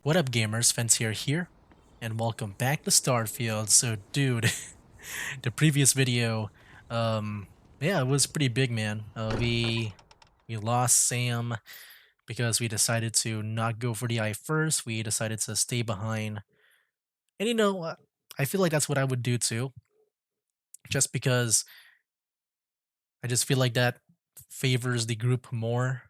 What up, gamers? Fentier here, and welcome back to Starfield. So, dude, the previous video, yeah, it was pretty big, man. We lost Sam because we decided to not go for the eye first. We decided to stay behind, and I feel like that's what I would do too, just because I just feel like that favors the group more.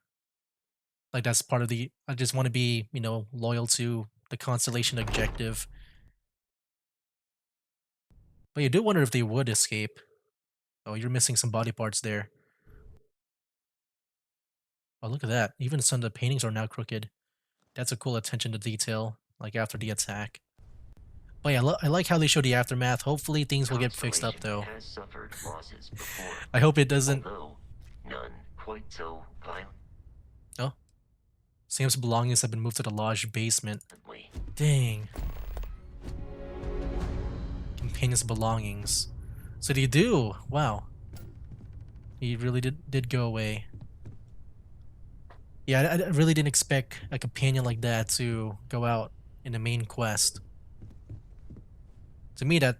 Like that's part of the. I just want to be, loyal to the constellation objective. But you do wonder if they would escape. Oh, you're missing some body parts there. Oh, look at that. Even some of the paintings are now crooked. That's a cool attention to detail, like after the attack. But yeah, I like how they show the aftermath. Hopefully things will get fixed up, Constellation though. has suffered losses before, I hope it doesn't... although none quite so Oh, Sam's belongings have been moved to the lodge basement. violently. Dang. Companion's belongings. So they do. Wow. He really did go away. Yeah, I really didn't expect a companion like that to go out in the main quest. To me, that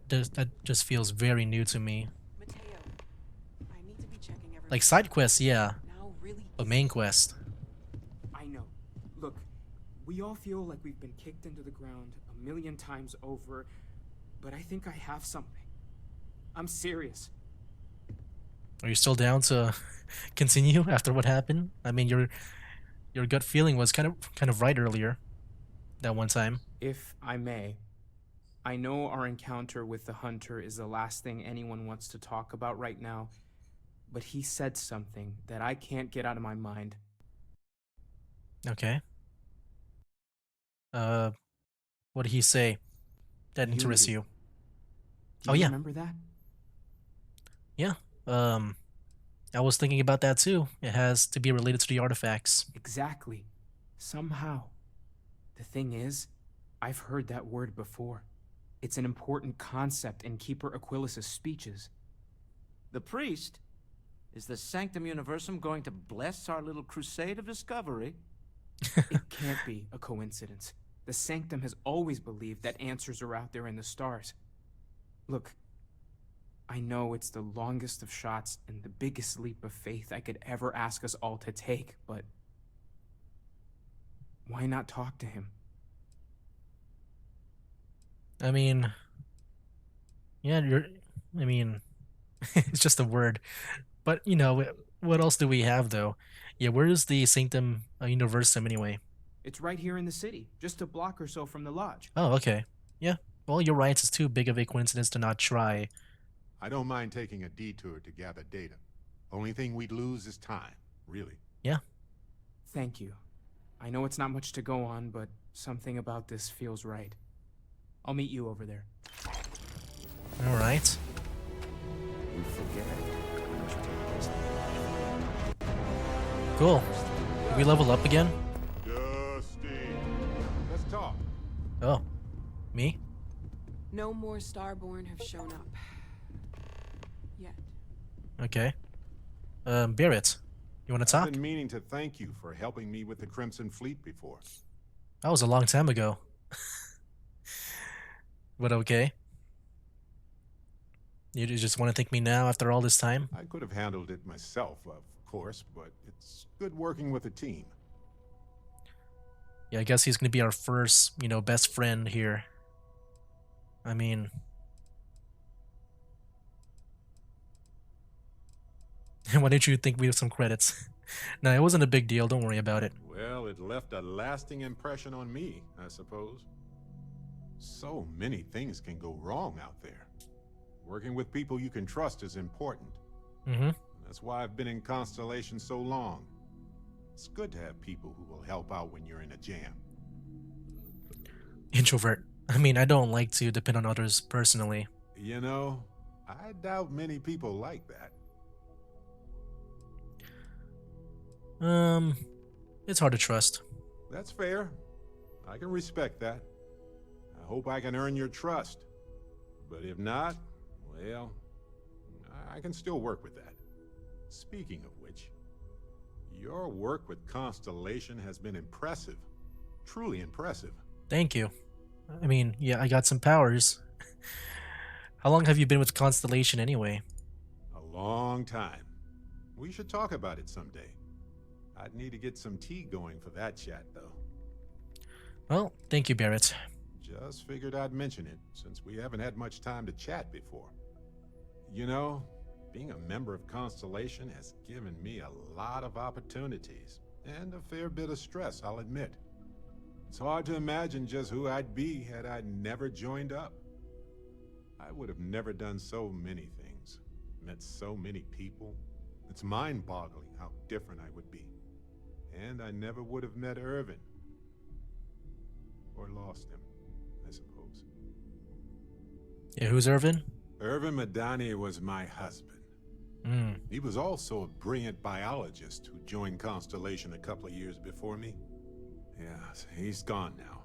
just feels very new to me. Mateo, I need to be checking Like everyone's side quests, yeah, now really but is main quest. I know. Look, we all feel like we've been kicked into the ground a million times over, but I think I have something. I'm serious. Are you still down to continue after what happened? I mean, your gut feeling was kind of right earlier, that one time. If I may, I know our encounter with the hunter is the last thing anyone wants to talk about right now, but he said something that I can't get out of my mind. Okay. Uh, what did he say that interests Unity. you? Do Oh you yeah, remember that? yeah. Um, I was thinking about that too. It has to be related to the artifacts. Exactly. Somehow. The thing is, I've heard that word before. It's an important concept in Keeper Aquilas's speeches. The priest? Is the Sanctum Universum going to bless our little crusade of discovery? It can't be a coincidence. The Sanctum has always believed that answers are out there in the stars. Look, I know it's the longest of shots and the biggest leap of faith I could ever ask us all to take, but why not talk to him? I mean, yeah, I mean, it's just a word. But what else do we have though? Yeah, where is the Sanctum Universum anyway? It's right here in the city, just a block or so from the lodge. Oh, okay. Yeah. Well, you're right. It's too big of a coincidence to not try. I don't mind taking a detour to gather data. Only thing we'd lose is time, really. Yeah. Thank you. I know it's not much to go on, but something about this feels right. I'll meet you over there. All right. We forget. We should take this. Cool. Did we level up again? Dusty. Let's talk. Oh, me? no more Starborn have shown up. Yet. Okay. Barrett, you want to talk? I've been meaning to thank you for helping me with the Crimson Fleet before. That was a long time ago. But okay. You just want to thank me now after all this time? I could have handled it myself, of course, but it's good working with a team. Yeah, I guess he's going to be our first, best friend here. I mean... Why didn't you think we have some credits? No, it wasn't a big deal. Don't worry about it. Well, it left a lasting impression on me, I suppose. So many things can go wrong out there. Working with people you can trust is important. Mm-hmm. That's why I've been in Constellation so long. It's good to have people who will help out when you're in a jam. Introvert. I mean, I don't like to depend on others personally. You know, I doubt many people like that. It's hard to trust. That's fair. I can respect that. I hope I can earn your trust. But if not, well, I can still work with that. Speaking of which, your work with Constellation has been impressive. Truly impressive. Thank you. I mean, yeah, I got some powers. How long have you been with Constellation anyway? A long time. We should talk about it someday. I'd need to get some tea going for that chat, though. Well, thank you, Barrett. Just figured I'd mention it, since we haven't had much time to chat before. You know, being a member of Constellation has given me a lot of opportunities, and a fair bit of stress, I'll admit. It's hard to imagine just who I'd be had I never joined up. I would have never done so many things, met so many people. It's mind-boggling how different I would be. And I never would have met Irvin. Or lost him, I suppose. Yeah, who's Irvin? Irvin Madani was my husband. Hmm. He was also a brilliant biologist who joined Constellation a couple of years before me. Yeah, he's gone now.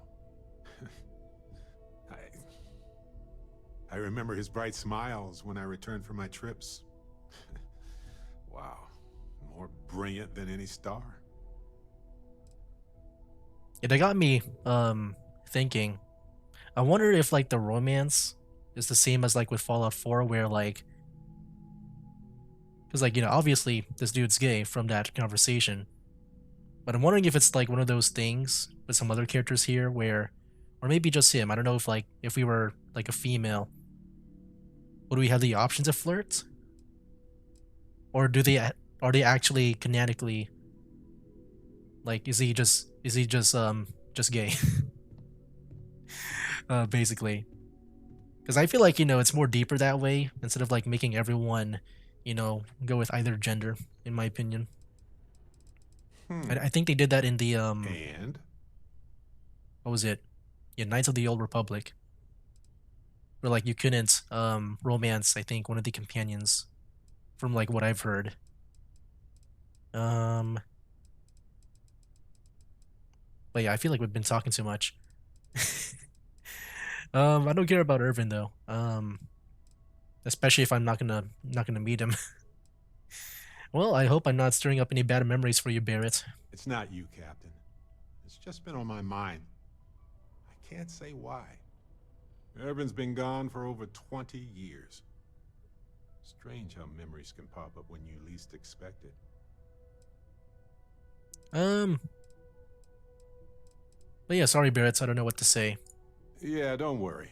I remember his bright smiles when I returned from my trips. Wow, more brilliant than any star. Yeah, that got me thinking. I wonder if like the romance is the same as like with Fallout 4 where like cuz like obviously this dude's gay from that conversation. But I'm wondering if it's like one of those things with some other characters here where or maybe just him. I don't know if like if we were like a female, would we have the option to flirt? Or are they actually canonically like is he just gay? Basically. Because I feel like, it's more deeper that way instead of like making everyone, go with either gender, in my opinion. I think they did that in the And? what was it? Yeah, Knights of the Old Republic. Where like you couldn't romance, I think, one of the companions from like what I've heard. Um but yeah, I feel like we've been talking too much. I don't care about Irvin though. Especially if I'm not gonna meet him. Well, I hope I'm not stirring up any bad memories for you, Barrett. It's not you, Captain. It's just been on my mind. I can't say why. Irvin's been gone for over 20 years. Strange how memories can pop up when you least expect it. But yeah, sorry, Barrett. I don't know what to say. Yeah, don't worry.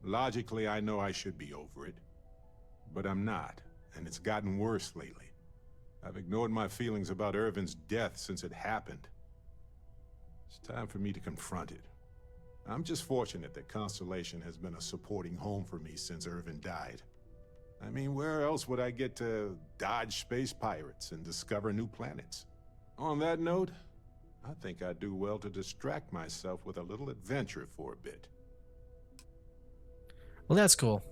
Logically, I know I should be over it. But I'm not, and it's gotten worse lately. I've ignored my feelings about Irvin's death since it happened. It's time for me to confront it. I'm just fortunate that Constellation has been a supporting home for me since Irvin died. I mean, where else would I get to dodge space pirates and discover new planets? On that note, I think I'd do well to distract myself with a little adventure for a bit. Well, that's cool.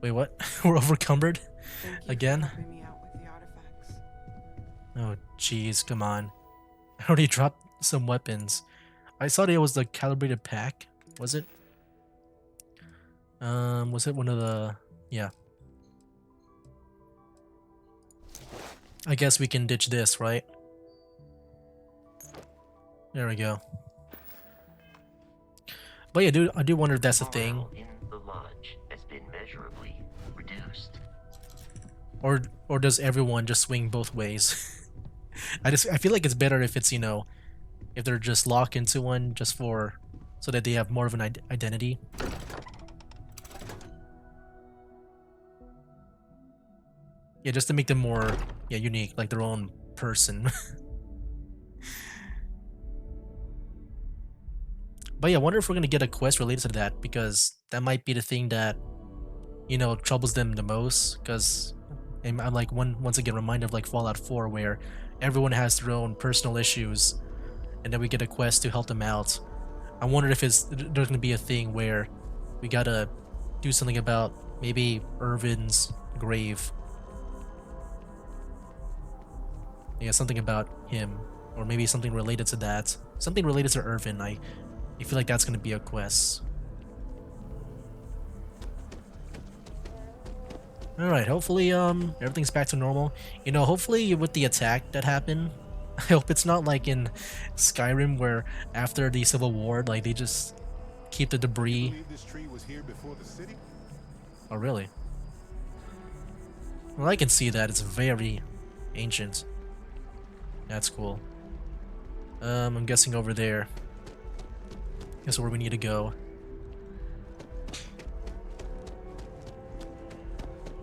Wait, what? We're overcumbered Thank you again? for helping me out with the artifacts. Oh, jeez, come on. I already dropped some weapons. I thought it was the calibrated pack. Was it? Was it one of the... Yeah. I guess we can ditch this, right? There we go. But yeah, I do wonder if that's a thing. Morale in the lodge has been measurably reduced. Or does everyone just swing both ways? I feel like it's better if it's, if they're just locked into one just for so that they have more of an identity. Yeah, just to make them more unique, like their own person. But yeah, I wonder if we're gonna get a quest related to that, because that might be the thing that troubles them the most. Because I'm like once again reminded of like Fallout 4, where everyone has their own personal issues, and then we get a quest to help them out. I wonder if there's gonna be a thing where we gotta do something about maybe Irvin's grave. Yeah, something about him, or maybe something related to that. Something related to Irvin. I feel like that's gonna be a quest. Alright, hopefully everything's back to normal. Hopefully with the attack that happened, I hope it's not like in Skyrim where after the Civil War, like they just keep the You debris. believe this tree was here before the city? Oh, really? Well, I can see that. It's very ancient. That's cool. I'm guessing over there is where we need to go.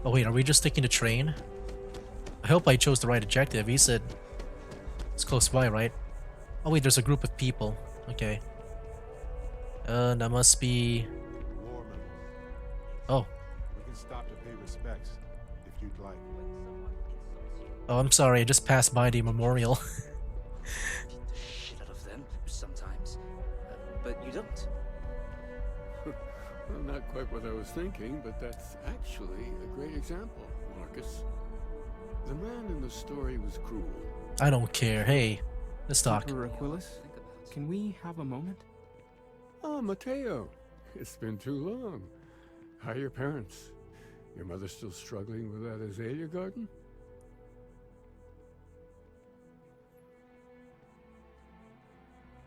Oh wait, are we just taking the train? I hope I chose the right objective. He said it's close by, right? Oh wait, there's a group of people. Okay. That must be... War memorial. Oh. We can stop to pay respects, if you'd like. Oh, I'm sorry. I just passed by the memorial. Beat the shit out of them sometimes, but you don't. Well, not quite what I was thinking, but that's actually a great example, Marcus. The man in the story was cruel. I don't care. Hey, let's talk. Keeper Aquilus, can we have a moment? Oh, Mateo. It's been too long. How are your parents? Your mother still struggling with that azalea garden?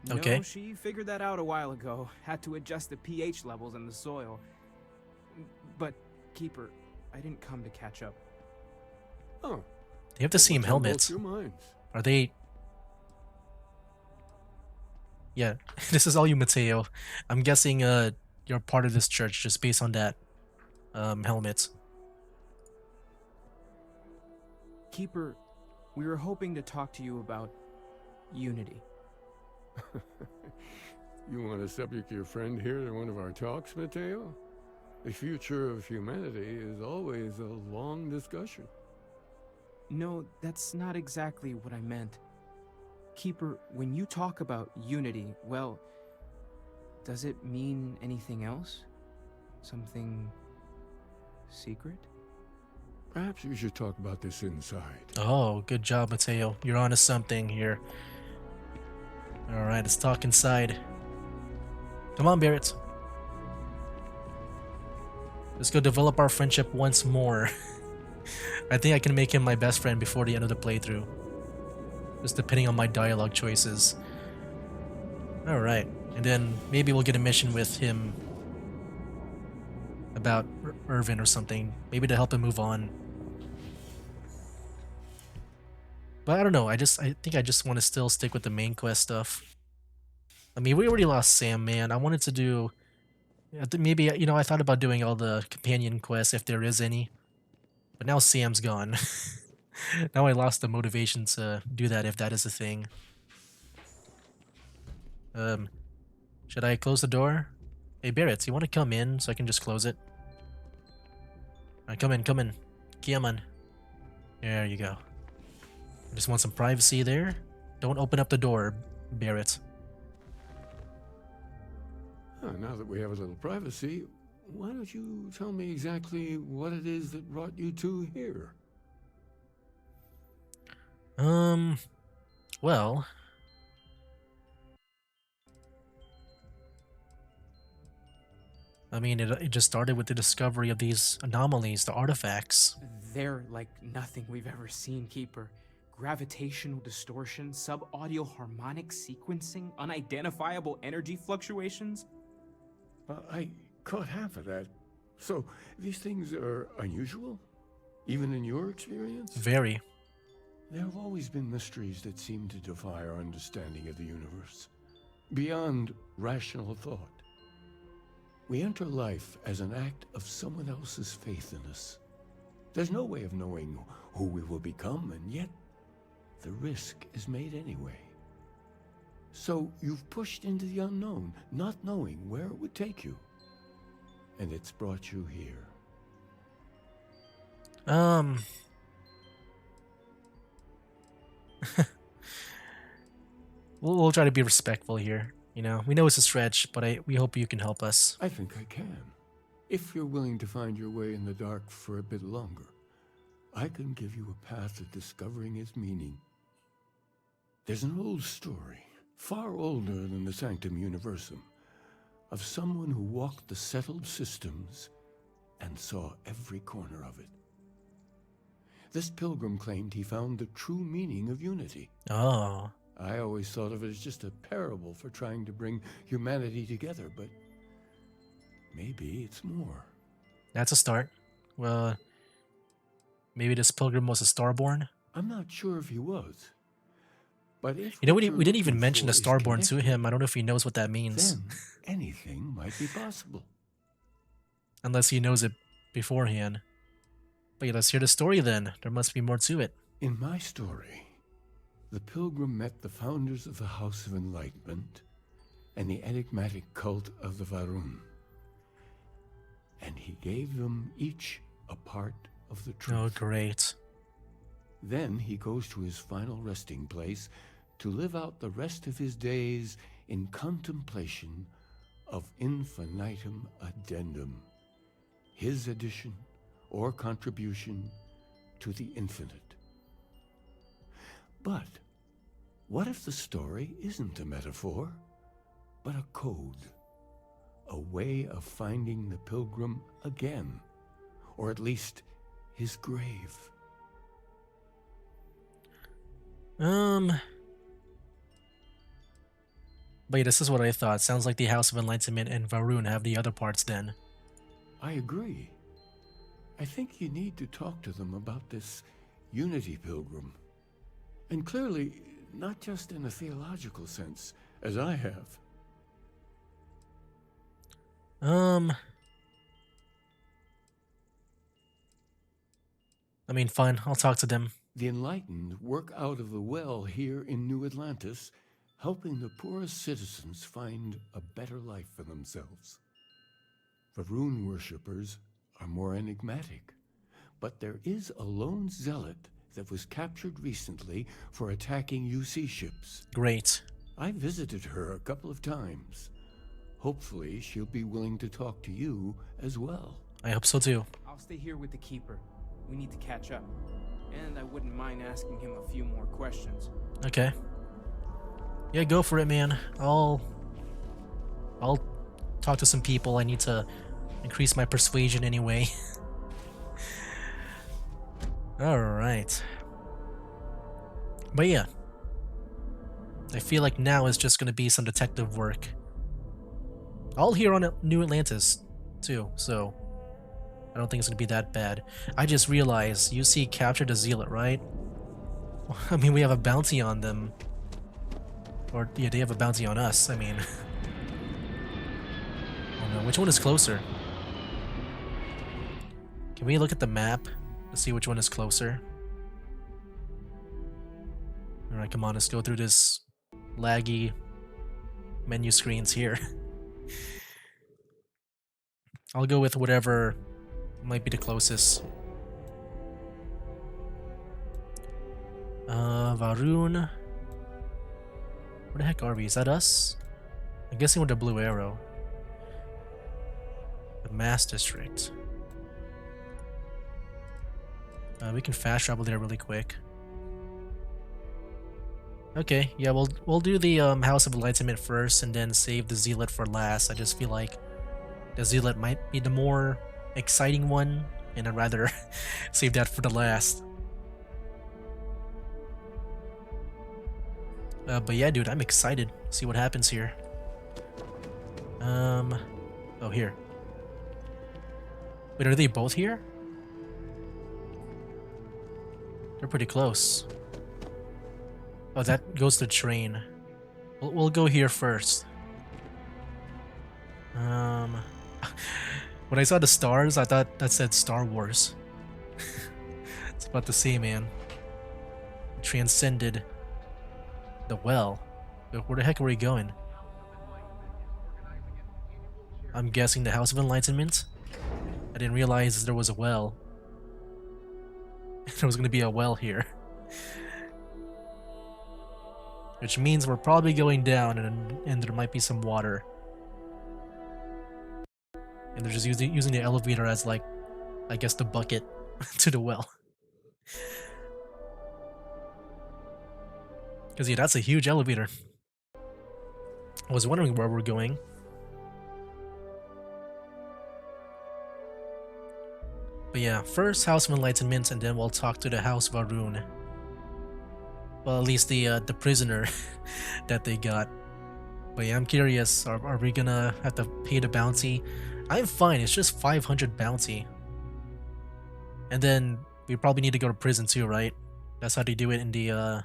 Okay. No, she figured that out a while ago. Had to adjust the pH levels in the soil. But, Keeper, I didn't come to catch up. Oh. They have the same what's on both helmets. your minds? Are they... Yeah, this is all you, Mateo. I'm guessing you're part of this church just based on that helmet. Keeper, we were hoping to talk to you about unity. You want to subject your friend here to one of our talks, Mateo? The future of humanity is always a long discussion. No, that's not exactly what I meant. Keeper, when you talk about unity, well, does it mean anything else? Something secret? Perhaps we should talk about this inside. Oh, good job, Mateo. You're onto something here. Alright, let's talk inside. Come on, Barrett. Let's go develop our friendship once more. I think I can make him my best friend before the end of the playthrough. Just depending on my dialogue choices. Alright, and then maybe we'll get a mission with him about Irvin or something. Maybe to help him move on. But I don't know, I think I just want to still stick with the main quest stuff. I mean, we already lost Sam, man. I wanted to do... maybe, you know, I thought about doing all the companion quests if there is any. But now Sam's gone. Now I lost the motivation to do that if that is a thing. Should I close the door? Hey, Barrett, you want to come in so I can just close it? Alright, come in, come in. Come on. There you go. I just want some privacy there. Don't open up the door, Barrett. Now that we have a little privacy, why don't you tell me exactly what it is that brought you two here? Well... I mean, it just started with the discovery of these anomalies, the artifacts. They're like nothing we've ever seen, Keeper. Gravitational distortion, sub-audio harmonic sequencing, unidentifiable energy fluctuations. I caught half of that. So, these things are unusual? Even in your experience? Very. There have always been mysteries that seem to defy our understanding of the universe. Beyond rational thought. We enter life as an act of someone else's faith in us. There's no way of knowing who we will become, and yet the risk is made anyway. So you've pushed into the unknown, not knowing where it would take you. And it's brought you here. We'll try to be respectful here. You know, we know it's a stretch, but we hope you can help us. I think I can. If you're willing to find your way in the dark for a bit longer, I can give you a path to discovering its meaning. There's an old story, far older than the Sanctum Universum, of someone who walked the settled systems and saw every corner of it. This pilgrim claimed he found the true meaning of unity. Oh, I always thought of it as just a parable for trying to bring humanity together, but maybe it's more. that's a start. Well, maybe this pilgrim was a starborn. I'm not sure if he was, but if You know, what you're we didn't even looking mention the for is starborn to him. connected, I don't know if he knows what that means, then anything might be possible. unless he knows it beforehand. But yeah, let's hear the story then. There must be more to it. In my story, the pilgrim met the founders of the House of Enlightenment and the enigmatic cult of the Varun, and he gave them each a part of the Oh, truth. great. Then he goes to his final resting place to live out the rest of his days in contemplation of infinitum addendum, his addition or contribution to the infinite. But what if the story isn't a metaphor, but a code? A way of finding the pilgrim again, or at least his grave. Wait, this is what I thought. Sounds like the House of Enlightenment and Varun have the other parts then. I agree. I think you need to talk to them about this unity pilgrim. And clearly, not just in a theological sense, as I have. I mean, fine. I'll talk to them. The enlightened work out of the well here in New Atlantis, helping the poorest citizens find a better life for themselves. Varun worshippers are more enigmatic, but there is a lone zealot that was captured recently for attacking UC ships. Great. I visited her a couple of times. Hopefully, she'll be willing to talk to you as well. I hope so too. I'll stay here with the Keeper. We need to catch up. And I wouldn't mind asking him a few more questions. Okay. Yeah, go for it, man. I'll talk to some people. I need to increase my persuasion anyway. Alright. But yeah. I feel like now is just gonna be some detective work. All here on New Atlantis, too, so I don't think it's gonna be that bad. I just realized UC captured a zealot, right? I mean, we have a bounty on them. Or, yeah, they have a bounty on us, I mean. Oh no, which one is closer? Can we look at the map to see which one is closer? Alright, come on, let's go through this laggy menu screens here. I'll go with whatever might be the closest. Varun. Where the heck are we? Is that us? I'm guessing with the blue arrow. The Mass District. We can fast travel there really quick. Okay, yeah, we'll do the House of Enlightenment first and then save the Zealot for last. I just feel like the Zealot might be the more exciting one, and I'd rather save that for the last. But yeah, dude, I'm excited. See what happens here. Oh, here. Wait, are they both here? They're pretty close. Oh, that goes to train. We'll go here first. When I saw the stars, I thought that said Star Wars. It's about the same, man. Transcended the well. Where the heck are we going? I'm guessing the House of Enlightenment. I didn't realize there was a well. There was gonna be a well here. Which means we're probably going down and there might be some water. And they're just using the elevator as, like, I guess the bucket to the well. Because yeah, that's a huge elevator. I was wondering where we're going. But yeah, first House of Enlightenment, and then we'll talk to the House of Arun. Well, at least the prisoner that they got. But yeah, I'm curious. Are we gonna have to pay the bounty? I'm fine. It's just 500 bounty, and then we probably need to go to prison too, right? That's how they do it in the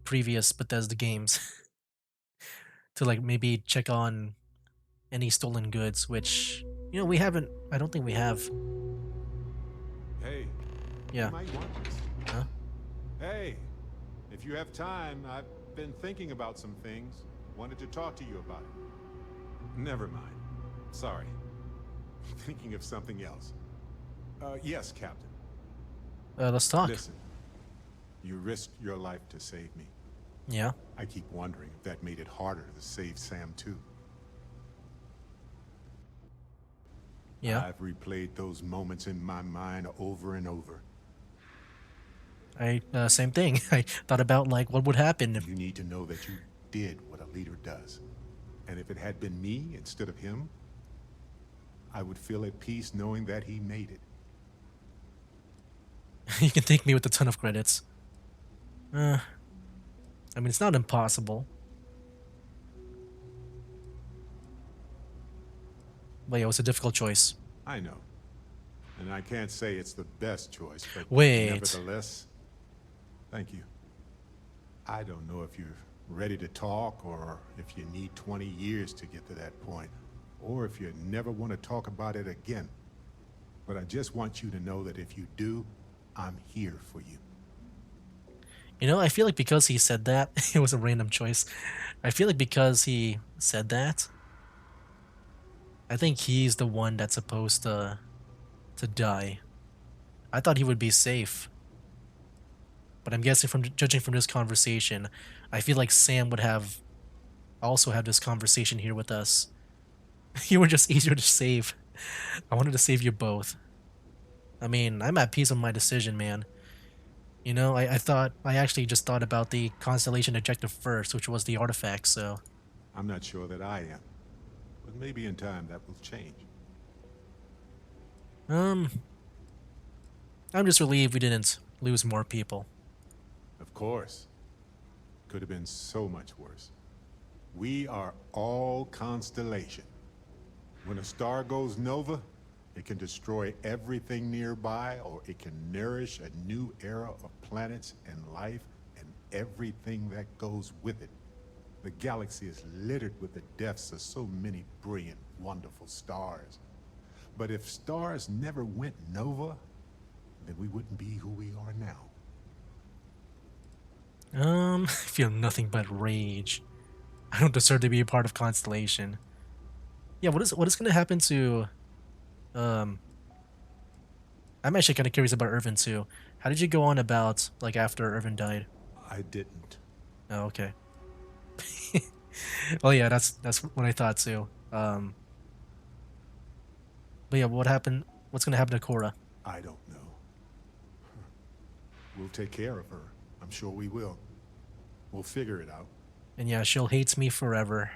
previous Bethesda games. To like maybe check on any stolen goods, which we haven't. I don't think we have. Hey, you Yeah. might want this. Huh? Hey, if you have time, I've been thinking about some things. Wanted to talk to you about it. Never mind. Sorry. Thinking of something else. Yes, Captain. Let's talk. Listen. You risked your life to save me. Yeah. I keep wondering if that made it harder to save Sam too. Yeah. I've replayed those moments in my mind over and over. Same thing. I thought about like what would happen if. You need to know that you did what a leader does. And if it had been me instead of him, I would feel at peace knowing that he made it. You can thank me with a ton of credits. I mean, it's not impossible. But yeah, it was a difficult choice. I know. And I can't say it's the best choice, but Wait. nevertheless, thank you. I don't know if you're ready to talk or if you need 20 years to get to that point, or if you never want to talk about it again. But I just want you to know that if you do, I'm here for you. I feel like because he said that, it was a random choice. I feel like because he said that, I think he's the one that's supposed to die. I thought he would be safe. But I'm guessing from judging from this conversation, I feel like Sam would have also had this conversation here with us. You were just easier to save. I wanted to save you both. I mean, I'm at peace with my decision, man. I actually just thought about the Constellation objective first, which was the artifact, so. I'm not sure that I am, but maybe in time that will change. I'm just relieved we didn't lose more people. Of course. Could have been so much worse. We are all Constellation. When a star goes nova, it can destroy everything nearby, or it can nourish a new era of planets and life and everything that goes with it. The galaxy is littered with the deaths of so many brilliant, wonderful stars. But if stars never went nova, then we wouldn't be who we are now. I feel nothing but rage. I don't deserve to be a part of Constellation. Yeah, what is gonna happen to I'm actually kind of curious about Irvin too. How did you go on about like after Irvin died? I didn't. Oh, okay. Well, yeah, that's what I thought too. But yeah, what happened? What's gonna happen to Cora? I don't know. We'll take care of her. I'm sure we will. We'll figure it out. And yeah, she'll hate me forever.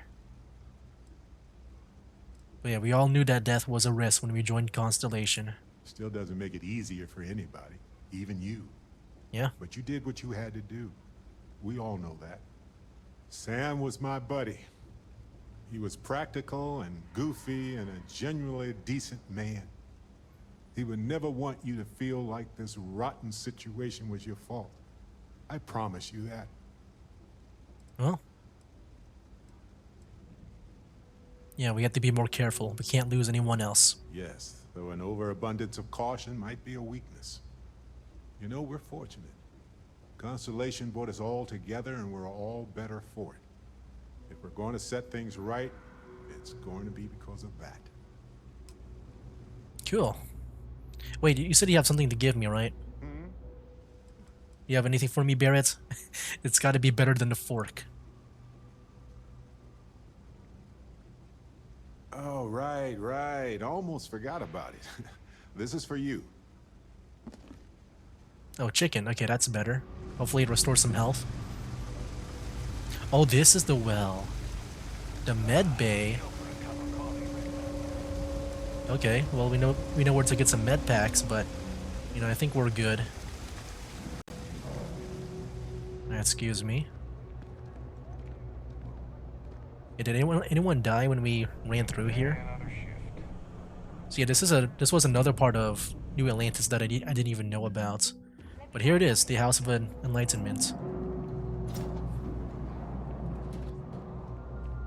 But yeah, we all knew that death was a risk when we joined Constellation. Still doesn't make it easier for anybody, even you. Yeah. But you did what you had to do. We all know that. Sam was my buddy. He was practical and goofy and a genuinely decent man. He would never want you to feel like this rotten situation was your fault. I promise you that. Well. Yeah, we have to be more careful. We can't lose anyone else. Yes, though an overabundance of caution might be a weakness. You know, we're fortunate. Constellation brought us all together and we're all better for it. If we're going to set things right, it's going to be because of that. Cool. Wait, you said you have something to give me, right? Hmm? You have anything for me, Barrett? It's got to be better than the fork. Oh, right. Almost forgot about it. This is for you. Oh, chicken. Okay, that's better. Hopefully it restores some health. Oh, this is the well. The med bay. Okay, well we know where to get some med packs, but You know, I think we're good. Excuse me. Yeah, did anyone die when we ran through here? So yeah, this was another part of New Atlantis that I didn't even know about. But here it is, the House of Enlightenment.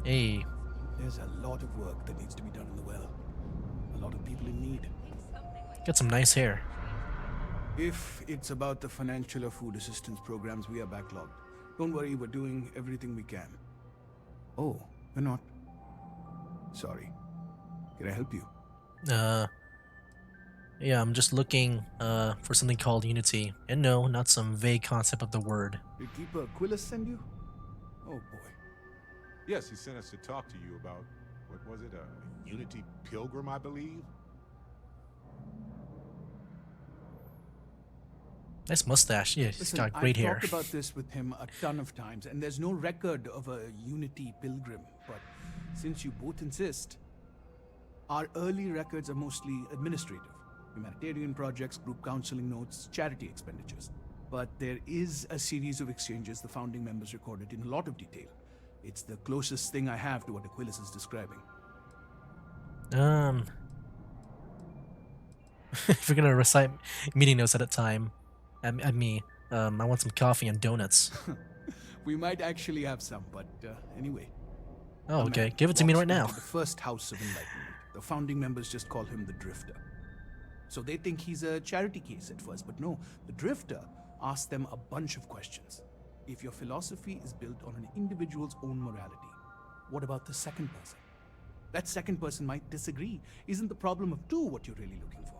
Hey, There's a lot of work that needs to be done in the well. A lot of people in need. got some nice hair. If it's about the financial or food assistance programs, we are backlogged. Don't worry, we're doing everything we can. Oh, we're not. Sorry. Can I help you? Yeah, I'm just looking for something called Unity. And no, not some vague concept of the word. Did Keeper Aquilus send you? Oh boy. Yes, he sent us to talk to you about, what was it, a Unity Pilgrim, I believe? Nice mustache. Yeah, he's Listen, got great I've hair. talked about this with him a ton of times, and there's no record of a Unity Pilgrim. But since you both insist, our early records are mostly administrative. Humanitarian projects, group counseling notes, charity expenditures. But there is a series of exchanges the founding members recorded in a lot of detail. It's the closest thing I have to what Aquilus is describing. If you're gonna recite meeting notes at a time, at me, I want some coffee and donuts. We might actually have some, but anyway. Oh, A okay. man Give it to me walks right now. into the first House of Enlightenment. The founding members just call him the Drifter. So they think he's a charity case at first, but no, the Drifter asks them a bunch of questions. If your philosophy is built on an individual's own morality, what about the second person? That second person might disagree. Isn't the problem of two what you're really looking for?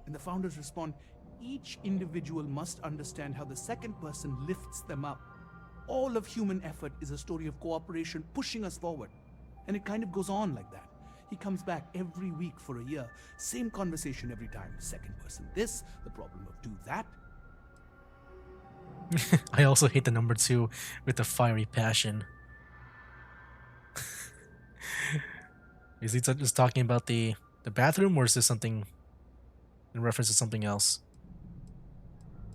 And the founders respond, each individual must understand how the second person lifts them up. All of human effort is a story of cooperation pushing us forward. And it kind of goes on like that. He comes back every week for a year. Same conversation every time. Second person this, the problem of two that. I also hate the number 2 with the fiery passion. Is he just talking about the bathroom, or is this something in reference to something else?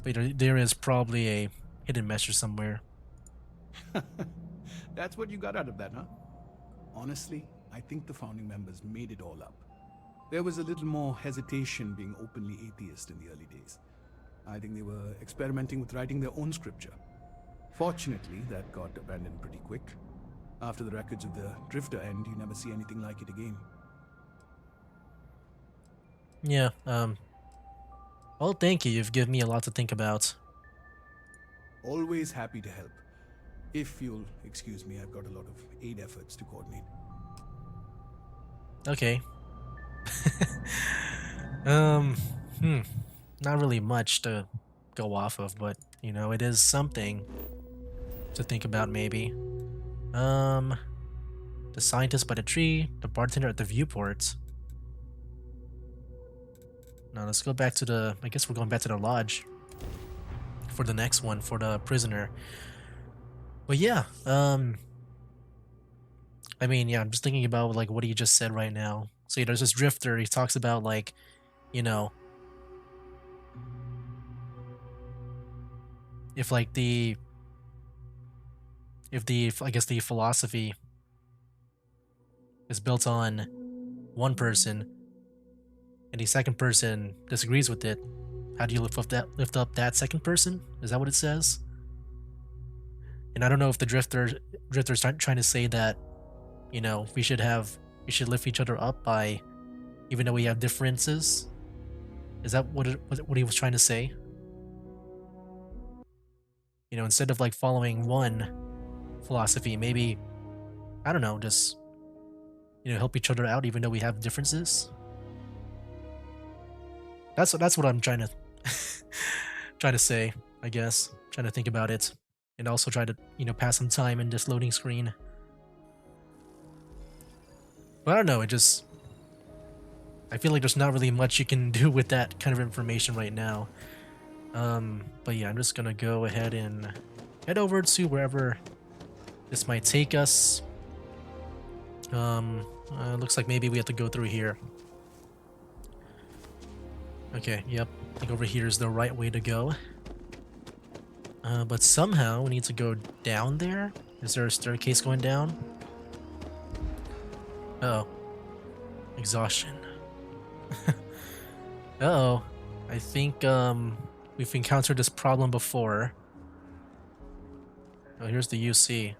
Wait, there is probably a hidden message somewhere. That's what you got out of that, huh? Honestly, I think the founding members made it all up. There was a little more hesitation being openly atheist in the early days. I think they were experimenting with writing their own scripture. Fortunately, that got abandoned pretty quick. After the records of the Drifter end, you never see anything like it again. Yeah, well, thank you. You've given me a lot to think about. Always happy to help. If you'll excuse me, I've got a lot of aid efforts to coordinate. Okay. um, not really much to go off of, but, you know, it is something to think about, maybe. The scientist by the tree, the bartender at the viewport. Now let's go back to the, I guess we're going back to the lodge for the next one, for the prisoner. But yeah, I mean, yeah, I'm just thinking about like what he just said right now. So yeah, there's this drifter, he talks about like, you know, if like if I guess the philosophy is built on one person and the second person disagrees with it, how do you lift up that second person? Is that what it says? And I don't know if the drifter's trying to say that, you know, we should lift each other up by, even though we have differences. Is that what he was trying to say? You know, instead of like following one philosophy, maybe, I don't know, just, you know, help each other out even though we have differences. That's what I'm trying to say, I guess. Trying to think about it, and also try to, you know, pass some time in this loading screen. But I don't know, I feel like there's not really much you can do with that kind of information right now. But yeah, I'm just gonna go ahead and head over to wherever this might take us. Looks like maybe we have to go through here. Okay, yep. I think over here is the right way to go. But somehow we need to go down there. Is there a staircase going down? Uh oh. Exhaustion. Uh-oh. I think, we've encountered this problem before. Oh, here's the UC.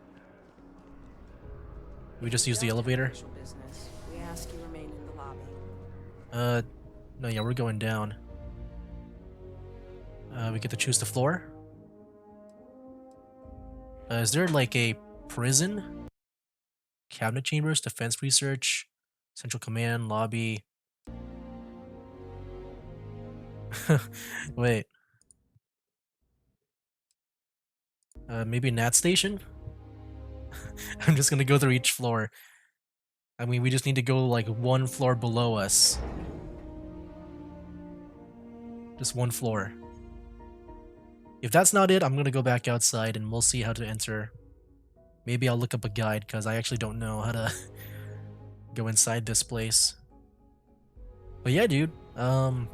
We just use the elevator? Official business. We ask you remain in the lobby. No, yeah, we're going down. We get to choose the floor? Is there like a prison? Cabinet chambers, defense research, central command, lobby. Wait. Maybe Nat Station? I'm just gonna go through each floor. I mean, we just need to go like one floor below us. Just one floor. If that's not it, I'm gonna go back outside and we'll see how to enter. Maybe I'll look up a guide because I actually don't know how to go inside this place. But yeah, dude. Oh.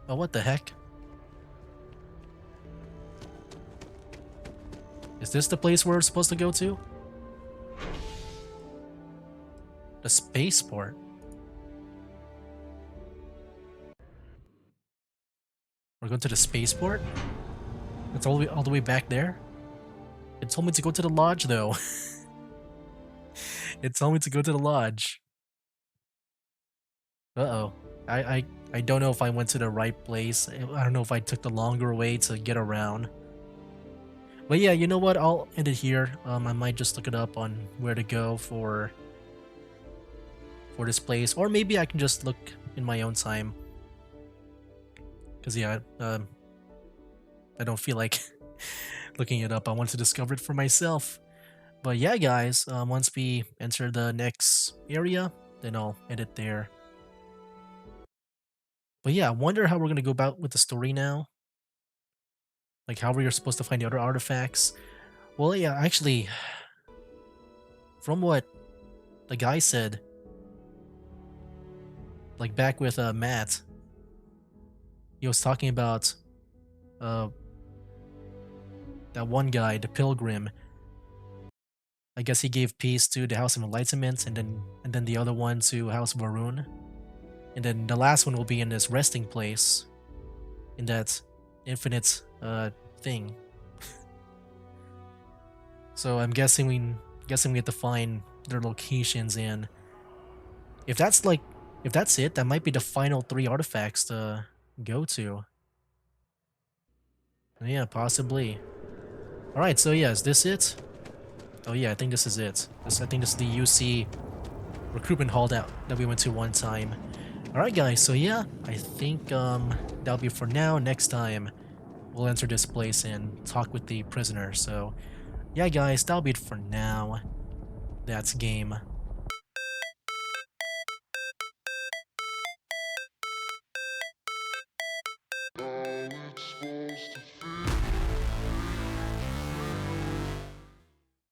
Oh, what the heck? Is this the place we're supposed to go to? The spaceport. We're going to the spaceport? It's all the way back there? It told me to go to the lodge, though. It told me to go to the lodge. Uh-oh. I don't know if I went to the right place. I don't know if I took the longer way to get around. But yeah, you know what? I'll end it here. I might just look it up on where to go for this place. Or maybe I can just look in my own time. Because yeah, I don't feel like looking it up. I want to discover it for myself. But yeah, guys, once we enter the next area, then I'll end it there. But yeah, I wonder how we're going to go about with the story now. Like how we're supposed to find the other artifacts. Well, yeah, actually, from what the guy said, like back with Matt, he was talking about that one guy, the pilgrim. I guess he gave peace to the House of Enlightenment, and then the other one to House Varun, and then the last one will be in this resting place, in that infinite thing. So I'm guessing we have to find their locations, and if that's it, that might be the final 3 artifacts to go to. Yeah, possibly. All right, so yeah, is this it? Oh yeah, I think this is it. I think this is the UC recruitment hall that we went to one time. Alright guys, so yeah, I think that'll be for now. Next time, we'll enter this place and talk with the prisoner. So yeah guys, that'll be it for now. That's game.